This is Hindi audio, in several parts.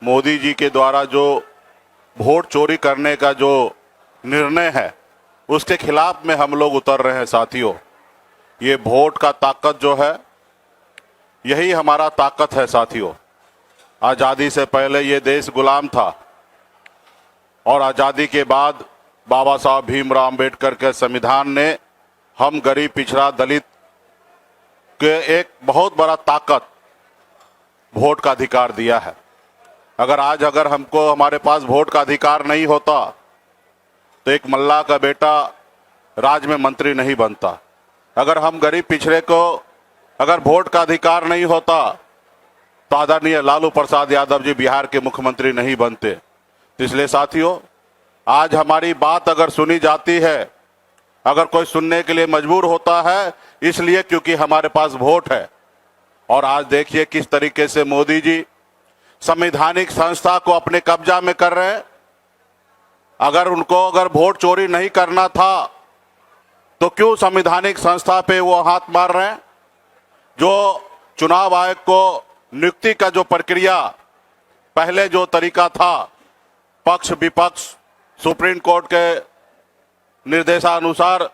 मोदी जी के द्वारा जो वोट चोरी करने का जो निर्णय है उसके खिलाफ में हम लोग उतर रहे हैं साथियों। ये वोट का ताकत जो है यही हमारा ताकत है साथियों। आज़ादी से पहले ये देश गुलाम था और आज़ादी के बाद बाबा साहब भीमराव अंबेडकर के संविधान ने हम गरीब पिछड़ा दलित के एक बहुत बड़ा ताकत वोट का अधिकार दिया है। अगर हमको हमारे पास वोट का अधिकार नहीं होता तो एक मल्ला का बेटा राज्य में मंत्री नहीं बनता। अगर हम गरीब पिछड़े को अगर वोट का अधिकार नहीं होता तो आदरणीय लालू प्रसाद यादव जी बिहार के मुख्यमंत्री नहीं बनते। तो इसलिए साथियों, आज हमारी बात अगर सुनी जाती है, अगर कोई सुनने के लिए मजबूर होता है, इसलिए क्योंकि हमारे पास वोट है। और आज देखिए किस तरीके से मोदी जी संवैधानिक संस्था को अपने कब्जा में कर रहे हैं। अगर वोट चोरी नहीं करना था तो क्यों संवैधानिक संस्था पे वो हाथ मार रहे हैं। जो चुनाव आयोग को नियुक्ति का जो प्रक्रिया पहले जो तरीका था, पक्ष विपक्ष सुप्रीम कोर्ट के निर्देशानुसार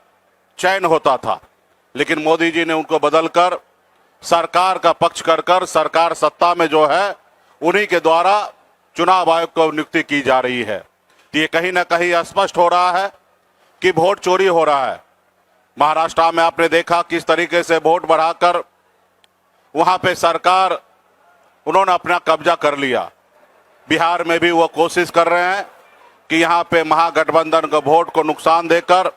चयन होता था, लेकिन मोदी जी ने उनको बदलकर सरकार का पक्ष कर सरकार सत्ता में जो है उन्हीं के द्वारा चुनाव आयोग को नियुक्ति की जा रही है। तो ये कहीं ना कहीं स्पष्ट हो रहा है कि वोट चोरी हो रहा है। महाराष्ट्र में आपने देखा किस तरीके से वोट बढ़ाकर वहां पे सरकार उन्होंने अपना कब्जा कर लिया। बिहार में भी वो कोशिश कर रहे हैं कि यहाँ पे महागठबंधन को वोट को नुकसान देकर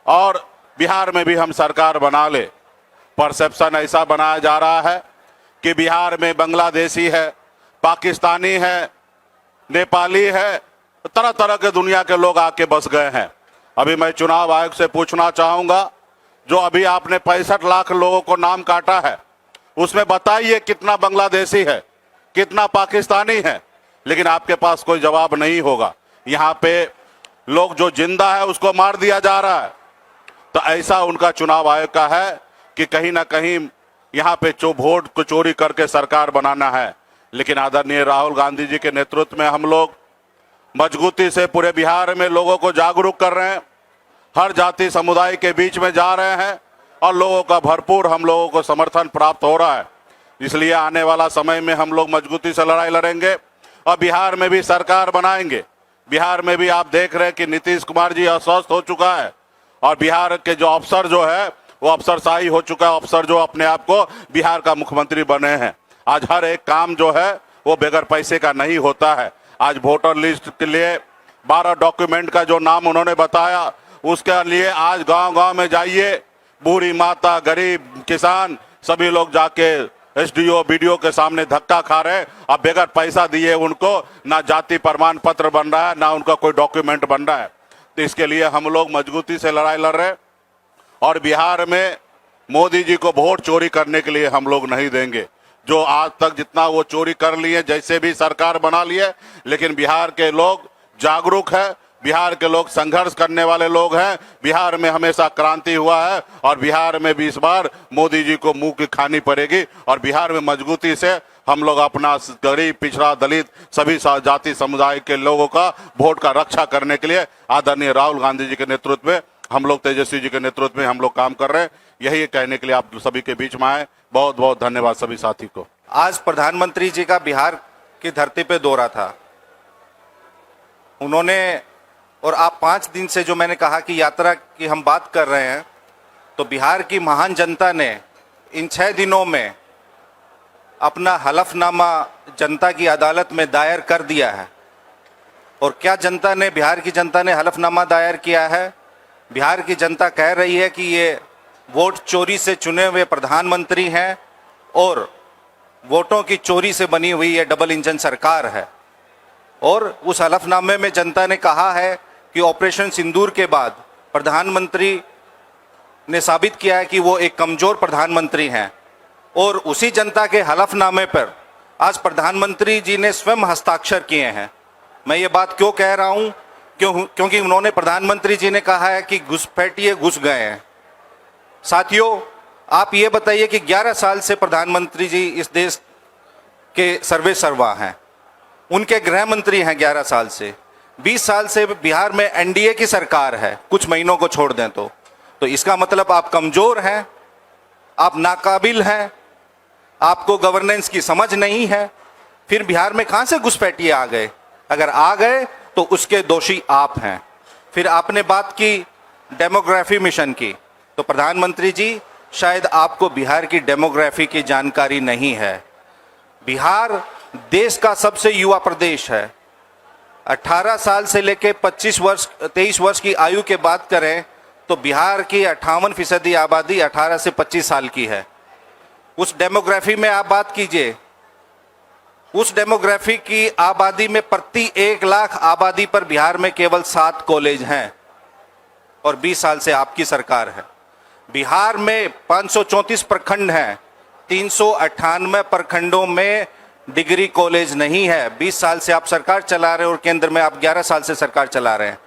और बिहार में भी हम सरकार बना ले। परसेप्शन ऐसा बनाया जा रहा है कि बिहार में बांग्लादेशी है, पाकिस्तानी है, नेपाली है, तरह तरह के दुनिया के लोग आके बस गए हैं। अभी मैं चुनाव आयोग से पूछना चाहूंगा, जो अभी आपने 65 लाख लोगों को नाम काटा है, उसमें बताइए कितना बांग्लादेशी है, कितना पाकिस्तानी है। लेकिन आपके पास कोई जवाब नहीं होगा। यहाँ पे लोग जो जिंदा है उसको मार दिया जा रहा है। तो ऐसा उनका चुनाव आयोग का है कि कहीं ना कहीं यहाँ पे जो वोट को चोरी करके सरकार बनाना है। लेकिन आदरणीय राहुल गांधी जी के नेतृत्व में हम लोग मजबूती से पूरे बिहार में लोगों को जागरूक कर रहे हैं, हर जाति समुदाय के बीच में जा रहे हैं और लोगों का भरपूर हम लोगों को समर्थन प्राप्त हो रहा है। इसलिए आने वाला समय में हम लोग मजबूती से लड़ाई लड़ेंगे और बिहार में भी सरकार बनाएंगे। बिहार में भी आप देख रहे हैं कि नीतीश कुमार जी अस्वस्थ हो चुका है और बिहार के जो अफसर जो है वो अफसरशाही हो चुका है। अफसर जो अपने आप को बिहार का मुख्यमंत्री बने हैं। आज हर एक काम जो है वो बगैर पैसे का नहीं होता है। आज वोटर लिस्ट के लिए 12 डॉक्यूमेंट का जो नाम उन्होंने बताया, उसके लिए आज गांव गांव में जाइए, बूढ़ी माता, गरीब, किसान सभी लोग जाके एसडीओ बीडीओ के सामने धक्का खा रहे हैं। अब बगैर पैसा दिए उनको ना जाति प्रमाण पत्र बन रहा है, ना उनका कोई डॉक्यूमेंट बन रहा है। तो इसके लिए हम लोग मजबूती से लड़ाई लड़ रहे हैं और बिहार में मोदी जी को वोट चोरी करने के लिए हम लोग नहीं देंगे। जो आज तक जितना वो चोरी कर लिए, जैसे भी सरकार बना लिए, लेकिन बिहार के लोग जागरूक है, बिहार के लोग संघर्ष करने वाले लोग हैं। बिहार में हमेशा क्रांति हुआ है और बिहार में भी इस बार मोदी जी को मुंह की खानी पड़ेगी। और बिहार में मजबूती से हम लोग अपना गरीब पिछड़ा दलित सभी जाति समुदाय के लोगों का वोट का रक्षा करने के लिए आदरणीय राहुल गांधी जी के नेतृत्व में, हम लोग तेजस्वी जी के नेतृत्व में हम लोग काम कर रहे हैं। यही कहने के लिए आप सभी के बीच में आए। बहुत बहुत धन्यवाद सभी साथी को। आज प्रधानमंत्री जी का बिहार की धरती पे दौरा था। उन्होंने, और आप 5 दिन से जो मैंने कहा कि यात्रा की हम बात कर रहे हैं, तो बिहार की महान जनता ने इन 6 दिनों में अपना हलफनामा जनता की अदालत में दायर कर दिया है। और क्या जनता ने, बिहार की जनता ने हलफनामा दायर किया है? बिहार की जनता कह रही है कि ये वोट चोरी से चुने हुए प्रधानमंत्री हैं और वोटों की चोरी से बनी हुई ये डबल इंजन सरकार है। और उस हलफनामे में जनता ने कहा है कि ऑपरेशन सिंदूर के बाद प्रधानमंत्री ने साबित किया है कि वो एक कमजोर प्रधानमंत्री हैं। और उसी जनता के हलफनामे पर आज प्रधानमंत्री जी ने स्वयं हस्ताक्षर किए हैं। मैं ये बात क्यों कह रहा हूँ? क्योंकि उन्होंने, प्रधानमंत्री जी ने कहा है कि घुसपैठिए घुस गए हैं। साथियों, आप ये बताइए कि 11 साल से प्रधानमंत्री जी इस देश के सर्वे सर्वा हैं। उनके गृह मंत्री हैं 11 साल से। 20 साल से बिहार में एनडीए की सरकार है, कुछ महीनों को छोड़ दें तो इसका मतलब आप कमजोर हैं, आप नाकाबिल हैं, आपको गवर्नेंस की समझ नहीं है। फिर बिहार में कहां से घुसपैठिए आ गए? अगर आ गए तो उसके दोषी आप हैं। फिर आपने बात की डेमोग्राफी मिशन की, तो प्रधानमंत्री जी शायद आपको बिहार की डेमोग्राफी की जानकारी नहीं है। बिहार देश का सबसे युवा प्रदेश है। 18 साल से लेकर 23 वर्ष की आयु के बात करें तो बिहार की 58% आबादी 18 से 25 साल की है। उस डेमोग्राफी में आप बात कीजिए, उस डेमोग्राफी की आबादी में प्रति 1 लाख आबादी पर बिहार में केवल 7 कॉलेज हैं और 20 साल से आपकी सरकार है। बिहार में 534 प्रखंड हैं, 398 प्रखंडों में डिग्री कॉलेज नहीं है। 20 साल से आप सरकार चला रहे हैं और केंद्र में आप 11 साल से सरकार चला रहे हैं।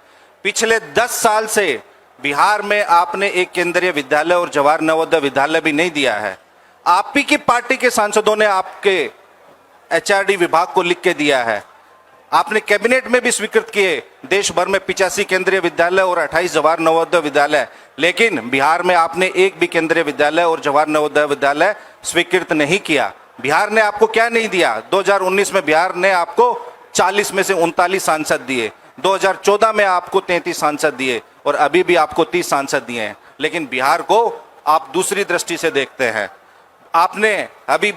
पिछले 10 साल से बिहार में आपने एक केंद्रीय विद्यालय और जवाहर नवोदय विद्यालय भी नहीं दिया है। आप ही की पार्टी के सांसदों ने आपके एचआरडी विभाग को लिख के दिया है। आपने कैबिनेट में भी स्वीकृत किए देश भर में 85 केंद्रीय विद्यालय और 28 जवाहर नवोदय विद्यालय, लेकिन बिहार में आपने एक भी केंद्रीय विद्यालय और जवाहर नवोदय विद्यालय स्वीकृत नहीं किया। बिहार ने आपको क्या नहीं दिया? 2019 में बिहार ने आपको 40 में से 39 सांसद दिए, 2014 में आपको 33 सांसद दिए और अभी भी आपको 30 सांसद दिए हैं। लेकिन बिहार को आप दूसरी दृष्टि से देखते हैं। आपने अभी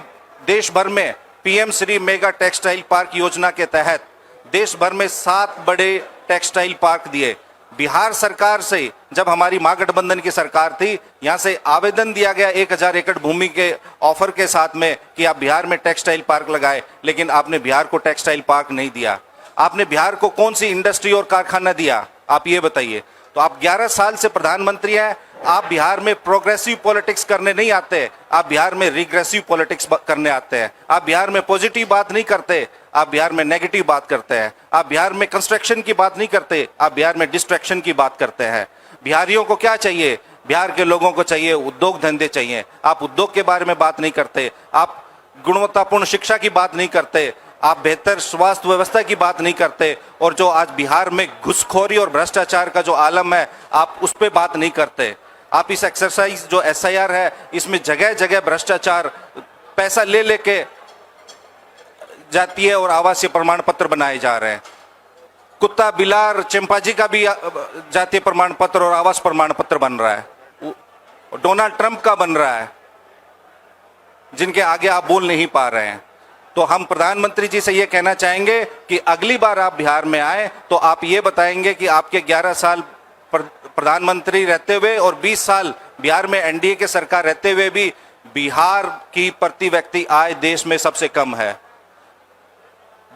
देश भर में PM Shri mega textile park योजना के तहत देश भर में 7 बड़े टेक्सटाइल पार्क दिए। बिहार सरकार से जब हमारी महागठबंधन की सरकार थी, यहां से आवेदन दिया गया 1000 एकड़ भूमि के ऑफर के साथ में कि आप बिहार में टेक्सटाइल पार्क लगाए, लेकिन आपने बिहार को टेक्सटाइल पार्क नहीं दिया। आपने बिहार को कौन सी इंडस्ट्री और कारखाना दिया? आप ये बताइए। तो आप 11 साल से प्रधानमंत्री हैं, आप बिहार में प्रोग्रेसिव पॉलिटिक्स करने नहीं आते, आप बिहार में रिग्रेसिव पॉलिटिक्स करने आते हैं। आप बिहार में पॉजिटिव बात नहीं करते, आप बिहार में नेगेटिव बात करते हैं। आप बिहार में कंस्ट्रक्शन की बात नहीं करते, आप बिहार में डिस्ट्रैक्शन की बात करते हैं। बिहारियों को क्या चाहिए? बिहार के लोगों को चाहिए उद्योग धंधे चाहिए। आप उद्योग के बारे में बात नहीं करते, आप गुणवत्तापूर्ण शिक्षा की बात नहीं करते, आप बेहतर स्वास्थ्य व्यवस्था की बात नहीं करते, और जो आज बिहार में घुसखोरी और भ्रष्टाचार का जो आलम है आप उस पर बात नहीं करते। आप इस एक्सरसाइज जो एसआईआर है, इसमें जगह जगह भ्रष्टाचार, पैसा ले लेके जातीय और आवासीय प्रमाण पत्र बनाए जा रहे हैं। कुत्ता बिलार चिंपांजी का भी जातीय प्रमाण पत्र और आवास प्रमाण पत्र बन रहा है। डोनाल्ड ट्रंप का बन रहा है, जिनके आगे आप बोल नहीं पा रहे हैं। तो हम प्रधानमंत्री जी से ये कहना चाहेंगे कि अगली बार आप बिहार में आए तो आप ये बताएंगे कि आपके 11 साल प्रधानमंत्री रहते हुए और 20 साल बिहार में एनडीए के सरकार रहते हुए भी बिहार की प्रति व्यक्ति आय देश में सबसे कम है।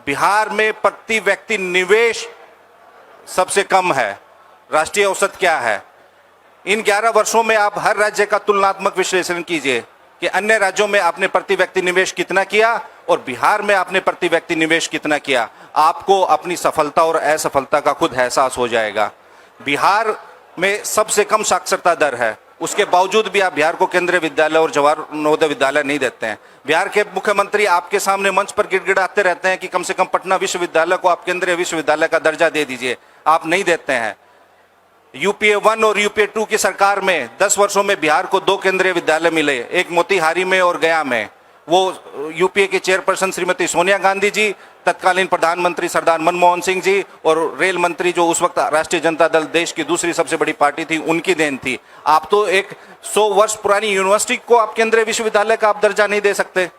बिहार में प्रति व्यक्ति निवेश सबसे कम है। राष्ट्रीय औसत क्या है? इन 11 वर्षों में आप हर राज्य का तुलनात्मक विश्लेषण कीजिए कि अन्य राज्यों में आपने प्रति व्यक्ति निवेश कितना किया और बिहार में आपने प्रति व्यक्ति निवेश कितना किया। आपको अपनी सफलता और असफलता का खुद एहसास हो जाएगा। बिहार में सबसे कम साक्षरता दर है, उसके बावजूद भी आप बिहार को केंद्रीय विद्यालय और जवाहर नवोदय विद्यालय नहीं देते हैं। बिहार के मुख्यमंत्री आपके सामने मंच पर गिड़गिड़ाते रहते हैं कि कम से कम पटना विश्वविद्यालय को आप केंद्रीय विश्वविद्यालय का दर्जा दे दीजिए, आप नहीं देते हैं। यूपीए 1 और यूपीए 2 की सरकार में 10 वर्षों में बिहार को 2 केंद्रीय विद्यालय मिले, एक मोतिहारी में और गया में। वो यूपीए के चेयरपर्सन श्रीमती सोनिया गांधी जी, तत्कालीन प्रधानमंत्री सरदार मनमोहन सिंह जी और रेल मंत्री जो उस वक्त राष्ट्रीय जनता दल देश की दूसरी सबसे बड़ी पार्टी थी, उनकी देन थी। आप तो एक 100 वर्ष पुरानी यूनिवर्सिटी को आप केंद्रीय विश्वविद्यालय का आप दर्जा नहीं दे सकते।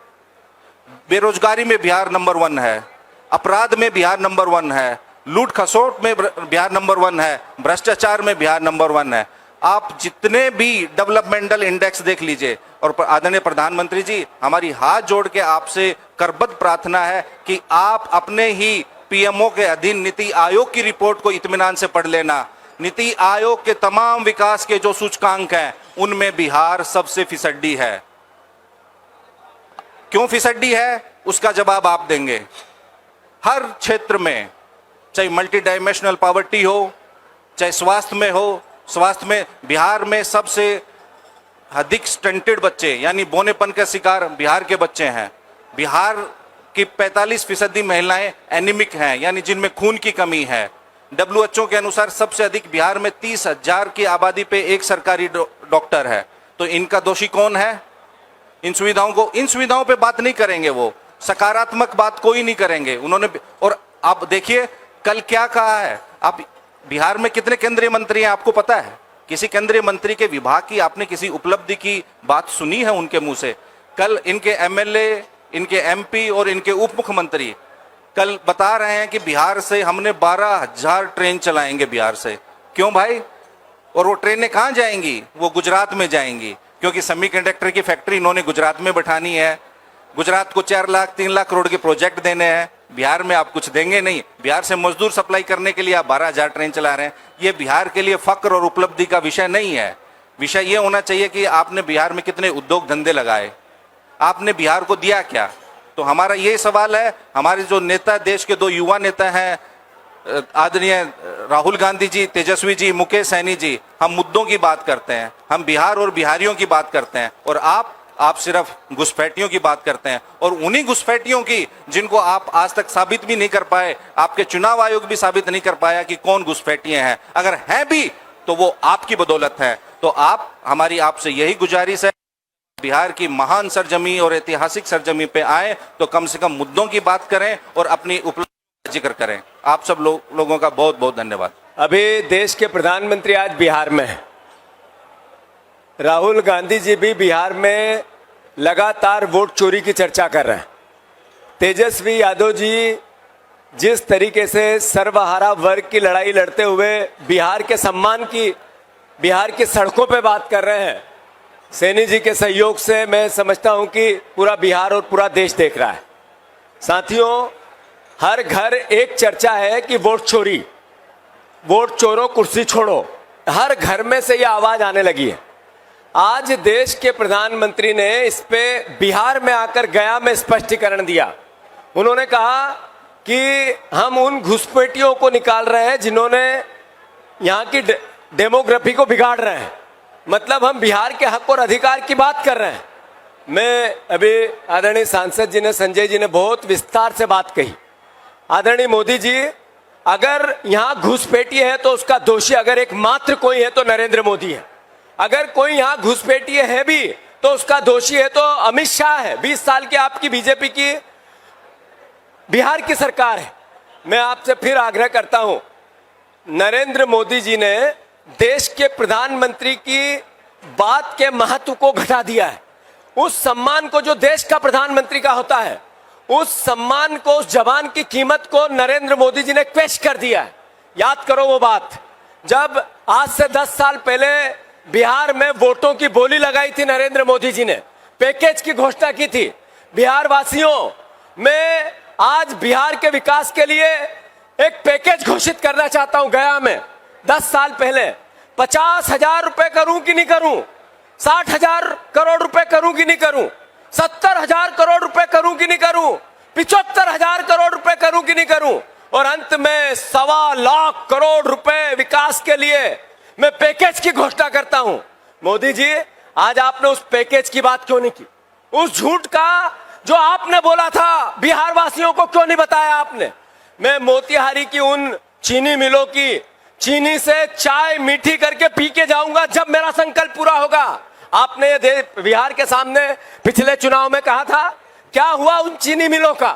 बेरोजगारी में बिहार नंबर 1 है, अपराध में बिहार नंबर 1 है, लूट खसोट में बिहार नंबर 1 है, भ्रष्टाचार में बिहार नंबर 1 है। आप जितने भी डेवलपमेंटल इंडेक्स देख लीजिए। और आदरणीय प्रधानमंत्री जी, हमारी हाथ जोड़ के आपसे करबद्ध प्रार्थना है कि आप अपने ही पीएमओ के अधीन नीति आयोग की रिपोर्ट को इत्मीनान से पढ़ लेना। नीति आयोग के तमाम विकास के जो सूचकांक हैं उनमें बिहार सबसे फिसड्डी है। क्यों फिसड्डी है उसका जवाब आप देंगे। हर क्षेत्र में, चाहे मल्टी डायमेंशनल पॉवर्टी हो, चाहे स्वास्थ्य में हो, स्वास्थ्य में बिहार में सबसे अधिक स्टंटेड बच्चे यानी बोनेपन के शिकार बिहार के बच्चे हैं। बिहार कि 45% महिलाएं एनीमिक हैं, यानी जिनमें खून की कमी है। WHO के अनुसार सबसे अधिक बिहार में 30,000 की आबादी पे एक सरकारी डॉक्टर है। तो इनका दोषी कौन है? इन सुविधाओं पे बात नहीं करेंगे, वो सकारात्मक बात कोई नहीं करेंगे उन्होंने। और आप देखिए कल क्या कहा है। आप बिहार में कितने केंद्रीय मंत्री हैं आपको पता है? किसी केंद्रीय मंत्री के विभाग की आपने किसी उपलब्धि की बात सुनी है उनके मुंह से? कल इनके MLA, इनके MP और इनके उप मुख्यमंत्री कल बता रहे हैं कि बिहार से हमने 12,000 ट्रेन चलाएंगे बिहार से। क्यों भाई? और वो ट्रेनें कहाँ जाएंगी? वो गुजरात में जाएंगी, क्योंकि सेमीकंडक्टर की फैक्ट्री इन्होंने गुजरात में बैठानी है। गुजरात को 4 लाख 3 लाख करोड़ के प्रोजेक्ट देने हैं। बिहार में आप कुछ देंगे नहीं। बिहार से मजदूर सप्लाई करने के लिए आप 12,000 ट्रेन चला रहे हैं। ये बिहार के लिए फक्र और उपलब्धि का विषय नहीं है। विषय ये होना चाहिए कि आपने बिहार में कितने उद्योग धंधे लगाए, आपने बिहार को दिया क्या। तो हमारा ये सवाल है, हमारे जो नेता, देश के 2 युवा नेता हैं, आदरणीय राहुल गांधी जी, तेजस्वी जी, मुकेश सहनी जी, हम मुद्दों की बात करते हैं, हम बिहार और बिहारियों की बात करते हैं, और आप सिर्फ घुसपैठियों की बात करते हैं। और उन्हीं घुसपैठियों की जिनको आप आज तक साबित भी नहीं कर पाए, आपके चुनाव आयोग भी साबित नहीं कर पाया कि कौन घुसपैठिए हैं। अगर हैं भी तो वो आपकी बदौलत है। तो हमारी आपसे यही गुजारिश है, बिहार की महान सरजमी और ऐतिहासिक सरजमी पे आए तो कम से कम मुद्दों की बात करें और अपनी उपलब्धि का जिक्र करें। आप सब लोगों का बहुत बहुत धन्यवाद। अभी देश के प्रधानमंत्री आज बिहार में हैं। राहुल गांधी जी भी बिहार में लगातार वोट चोरी की चर्चा कर रहे हैं। तेजस्वी यादव जी जिस तरीके से सर्वहारा वर्ग की लड़ाई लड़ते हुए बिहार के सम्मान की, बिहार की सड़कों पे बात कर रहे हैं, सैनी जी के सहयोग से मैं समझता हूं कि पूरा बिहार और पूरा देश देख रहा है। साथियों, हर घर एक चर्चा है कि वोट चोरी, वोट चोरो कुर्सी छोड़ो। हर घर में से ये आवाज आने लगी है। आज देश के प्रधानमंत्री ने इस पे बिहार में आकर गया में स्पष्टीकरण दिया। उन्होंने कहा कि हम उन घुसपैठियों को निकाल रहे हैं जिन्होंने यहाँ की डेमोग्राफी को बिगाड़ रहे हैं। मतलब हम बिहार के हक और अधिकार की बात कर रहे हैं। मैं अभी आदरणीय सांसद जी ने, संजय जी ने बहुत विस्तार से बात कही। आदरणीय मोदी जी, अगर यहाँ घुसपैठिए है तो उसका दोषी अगर एकमात्र कोई है तो नरेंद्र मोदी है। अगर कोई यहाँ घुसपैठिए है भी तो उसका दोषी है तो अमित शाह है। 20 साल की आपकी बीजेपी की बिहार की सरकार है। मैं आपसे फिर आग्रह करता हूं, नरेंद्र मोदी जी ने देश के प्रधानमंत्री की बात के महत्व को घटा दिया है। उस सम्मान को जो देश का प्रधानमंत्री का होता है, उस सम्मान को, उस जवान की कीमत को नरेंद्र मोदी जी ने पेश कर दिया है। याद करो वो बात, जब आज से 10 साल पहले बिहार में वोटों की बोली लगाई थी नरेंद्र मोदी जी ने, पैकेज की घोषणा की थी बिहार वासियों। मैं आज बिहार के विकास के लिए एक पैकेज घोषित करना चाहता हूं। गया में 10 साल पहले 50,000 रुपए करूं कि नहीं करूं, 60,000 करोड़ रुपए करूं कि नहीं करूं, 70,000 करोड़ रुपए करूं कि नहीं करूं, 75,000 करोड़ रुपए करूं कि नहीं करूं, और अंत में 1.25 लाख करोड़ रुपए विकास के लिए मैं पैकेज की घोषणा करता हूं। मोदी जी, आज आपने उस पैकेज की बात क्यों नहीं की? उस झूठ का जो आपने बोला था बिहार वासियों को क्यों नहीं बताया आपने? मैं मोतिहारी की उन चीनी मिलों की चीनी से चाय मीठी करके पी के जाऊंगा जब मेरा संकल्प पूरा होगा। आपने बिहार के सामने पिछले चुनाव में कहा था, क्या हुआ उन चीनी मिलों का?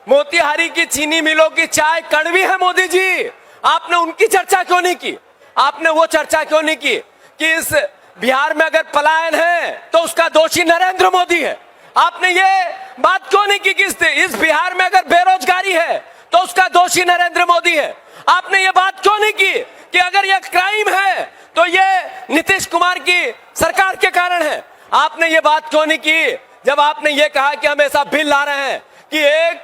मोतिहारी की चीनी मिलों की चाय कड़वी है मोदी जी। आपने उनकी चर्चा क्यों नहीं की? आपने वो चर्चा क्यों नहीं की कि इस बिहार में अगर पलायन है तो उसका दोषी नरेंद्र मोदी है? आपने ये बात क्यों नहीं की कि इस बिहार में अगर बेरोजगारी है तो उसका दोषी नरेंद्र मोदी है? आपने ये बात क्यों नहीं की कि अगर ये क्राइम है तो ये नीतीश कुमार की सरकार के कारण है? आपने ये बात क्यों नहीं की जब आपने ये कहा कि हम ऐसा बिल ला रहे हैं कि एक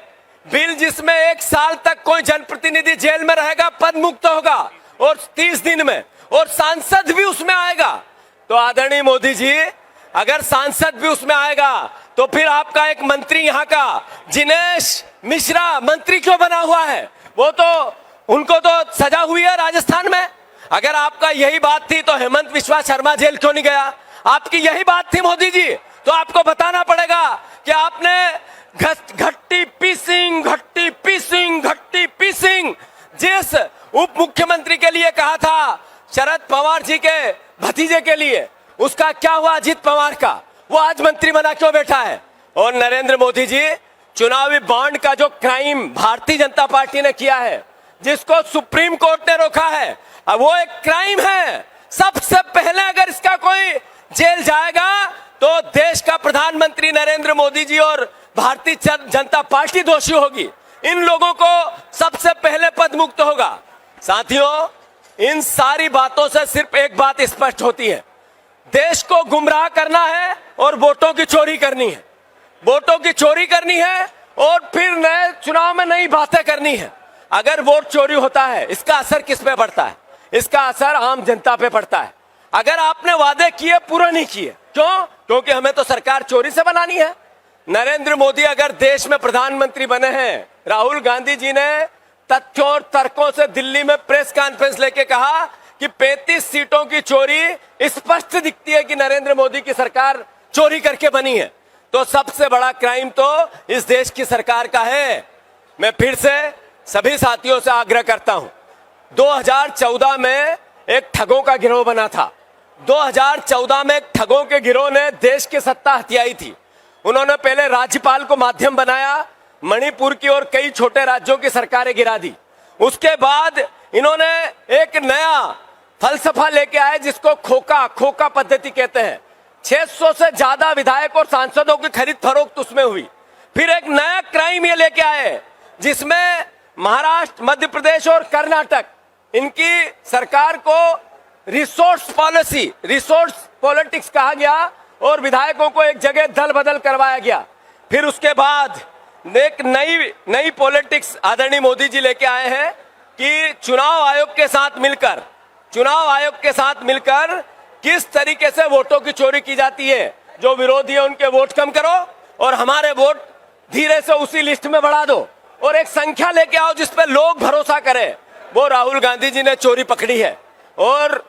बिल जिसमें 1 साल तक कोई जनप्रतिनिधि जेल में रहेगा, पद मुक्त होगा, और 30 दिन में, और सांसद भी उसमें आएगा। तो आदरणीय मोदी जी, अगर सांसद भी उसमें आएगा तो फिर आपका एक मंत्री यहाँ का जिनेश मिश्रा मंत्री क्यों बना हुआ है? वो तो, उनको तो सजा हुई है राजस्थान में। अगर आपका यही बात थी तो हेमंत बिस्वा शर्मा जेल क्यों नहीं गया? आपकी यही बात थी मोदी जी, तो आपको बताना पड़ेगा कि आपने घट्टी पीसिंग जिस उप मुख्यमंत्री के लिए कहा था शरद पवार जी के भतीजे के लिए, उसका क्या हुआ अजीत पवार का? वो आज मंत्री बना क्यों बैठा है? और नरेंद्र मोदी जी, चुनावी बॉन्ड का जो क्राइम भारतीय जनता पार्टी ने किया है, जिसको सुप्रीम कोर्ट ने रोका है, अब वो एक क्राइम है। सबसे पहले अगर इसका कोई जेल जाएगा तो देश का प्रधानमंत्री नरेंद्र मोदी जी और भारतीय जनता पार्टी दोषी होगी। इन लोगों को सबसे पहले पद मुक्त होगा। साथियों, इन सारी बातों से सिर्फ एक बात स्पष्ट होती है, देश को गुमराह करना है और वोटों की चोरी करनी है। वोटों की चोरी करनी है और फिर नए चुनाव में नई बातें करनी है। अगर वोट चोरी होता है, इसका असर किस पे पड़ता है? इसका असर आम जनता पे पड़ता है। अगर आपने वादे किए पूरे नहीं किए, क्यों? क्योंकि हमें तो सरकार चोरी से बनानी है। नरेंद्र मोदी अगर देश में प्रधानमंत्री बने हैं, राहुल गांधी जी ने तथ्यों और तर्कों से दिल्ली में प्रेस कॉन्फ्रेंस लेके कहा कि 35 सीटों की चोरी स्पष्ट दिखती है कि नरेंद्र मोदी की सरकार चोरी करके बनी है, तो सबसे बड़ा क्राइम तो इस देश की सरकार का है। मैं फिर से सभी साथियों से आग्रह करता हूं, 2014 में एक ठगों का गिरोह बना था। 2014 में एक ठगों के गिरोह ने देश की सत्ता हथियाई थी। उन्होंने पहले राज्यपाल को माध्यम बनाया, मणिपुर की और कई छोटे राज्यों की सरकारें गिरा दी। उसके बाद इन्होंने एक नया फलसफा लेके आए जिसको खोखा पद्धति कहते हैं। 600 से ज्यादा विधायक और सांसदों की खरीद फरोख्त उसमें हुई। फिर एक नया क्राइम ये लेके आए जिसमें महाराष्ट्र, मध्य प्रदेश और कर्नाटक, इनकी सरकार को रिसोर्स पॉलिटिक्स कहा गया और विधायकों को एक जगह दल बदल करवाया गया। फिर उसके बाद एक नई पॉलिटिक्स आदरणीय मोदी जी लेके आए हैं कि चुनाव आयोग के साथ मिलकर किस तरीके से वोटों की चोरी की जाती है। जो विरोधी है उनके वोट कम करो और हमारे वोट धीरे से उसी लिस्ट में बढ़ा दो और एक संख्या लेके आओ जिस पे लोग भरोसा करें। वो राहुल गांधी जी ने चोरी पकड़ी है। और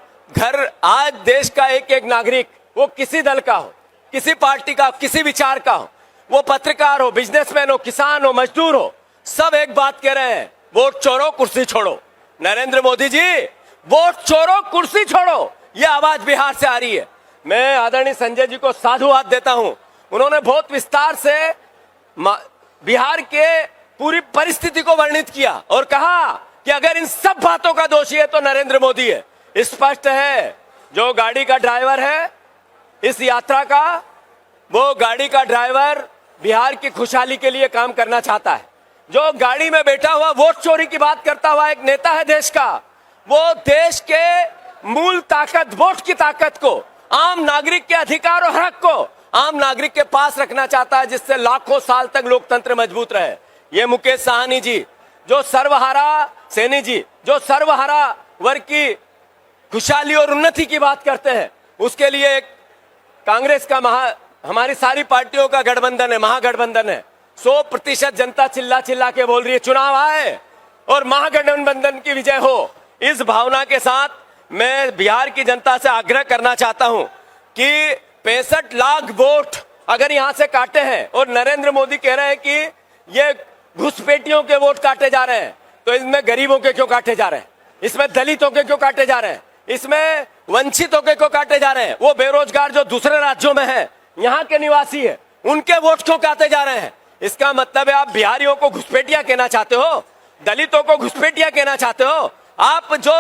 आज देश का एक एक नागरिक, वो किसी दल का हो, किसी पार्टी का, किसी विचार का हो, वो पत्रकार हो, बिजनेसमैन हो, किसान हो, मजदूर हो, सब एक बात कह रहे हैं, वोट चोरो कुर्सी छोड़ो। नरेंद्र मोदी जी, वोट चोरो कुर्सी छोड़ो, ये आवाज बिहार से आ रही है। मैं आदरणीय संजय जी को साधुवाद देता हूं। उन्होंने बहुत विस्तार से बिहार के पूरी परिस्थिति को वर्णित किया और कहा कि अगर इन सब बातों का दोषी है तो नरेंद्र मोदी है। स्पष्ट है, जो गाड़ी का ड्राइवर है इस यात्रा का, वो गाड़ी का ड्राइवर बिहार की खुशहाली के लिए काम करना चाहता है। जो गाड़ी में बैठा हुआ वोट चोरी की बात करता हुआ एक नेता है देश का, वो देश के मूल ताकत, वोट की ताकत को, आम नागरिक के अधिकार और हक को आम नागरिक के पास रखना चाहता है, जिससे लाखों साल तक लोकतंत्र मजबूत रहे। ये मुकेश साहनी जी, जो सर्वहारा सैनी जी, जो सर्वहारा वर्ग की खुशहाली और उन्नति की बात करते हैं, उसके लिए एक कांग्रेस का हमारी सारी पार्टियों का गठबंधन है, महागठबंधन है। 100% जनता चिल्ला के बोल रही है चुनाव आए और महागठबंधन की विजय हो। इस भावना के साथ मैं बिहार की जनता से आग्रह करना चाहता हूं कि 65 लाख वोट अगर यहां से काटे हैं और नरेंद्र मोदी कह रहे हैं कि ये घुसपैठियों के वोट काटे जा रहे हैं, तो इसमें गरीबों के क्यों काटे जा रहे हैं? इसमें दलितों के क्यों काटे जा रहे हैं? इसमें वंचितों के क्यों काटे जा रहे हैं? वो बेरोजगार जो दूसरे राज्यों में है, यहाँ के निवासी है, उनके वोट क्यों काटे जा रहे हैं? इसका मतलब है आप बिहारियों को घुसपैठिया कहना चाहते हो, दलितों को घुसपैठिया कहना चाहते हो। आप जो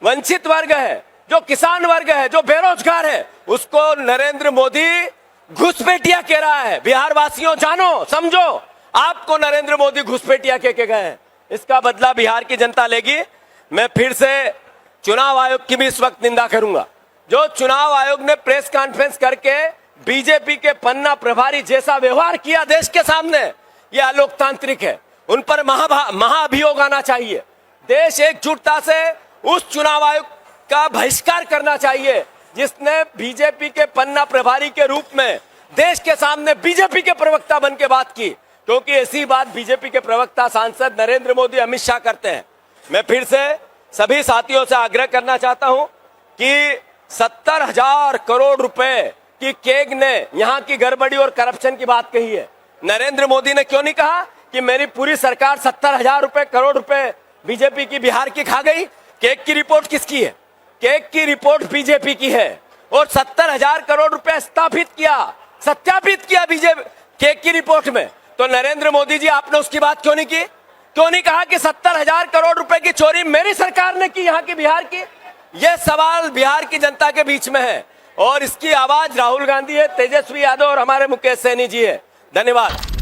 वंचित वर्ग है, जो किसान वर्ग है, जो बेरोजगार है, उसको नरेंद्र मोदी घुसपैठिया कह रहा है। बिहार वासियों जानो, समझो, आपको नरेंद्र मोदी घुसपैठिया कह के गए हैं। इसका बदला बिहार की जनता लेगी। मैं फिर से चुनाव आयोग की भी इस वक्त निंदा करूंगा। जो चुनाव आयोग ने प्रेस कॉन्फ्रेंस करके बीजेपी के पन्ना प्रभारी जैसा व्यवहार किया देश के सामने, ये अलोकतांत्रिक है। उन पर महाअभियोग आना चाहिए। देश एकजुटता से उस चुनाव आयोग का बहिष्कार करना चाहिए जिसने बीजेपी के पन्ना प्रभारी के रूप में देश के सामने बीजेपी के प्रवक्ता बन के बात की, क्योंकि ऐसी बात बीजेपी के प्रवक्ता सांसद नरेंद्र मोदी, अमित शाह करते हैं। मैं फिर से सभी साथियों से आग्रह करना चाहता हूं कि 70,000 करोड़ रुपए की केग ने यहाँ की गड़बड़ी और करप्शन की बात कही है। नरेंद्र मोदी ने क्यों नहीं कहा कि मेरी पूरी सरकार 70,000 करोड़ रुपए बीजेपी की बिहार की खा गई? केक की रिपोर्ट किसकी है? केक की रिपोर्ट बीजेपी की है और 70,000 करोड़ रुपए स्थापित किया, सत्यापित किया बीजेपी केक की रिपोर्ट में। तो नरेंद्र मोदी जी, आपने उसकी बात क्यों नहीं की? क्यों नहीं कहा कि 70,000 करोड़ रुपए की चोरी मेरी सरकार ने की, यहाँ की बिहार की? यह सवाल बिहार की जनता के बीच में है और इसकी आवाज राहुल गांधी है, तेजस्वी यादव और हमारे मुकेश सहनी जी है। धन्यवाद।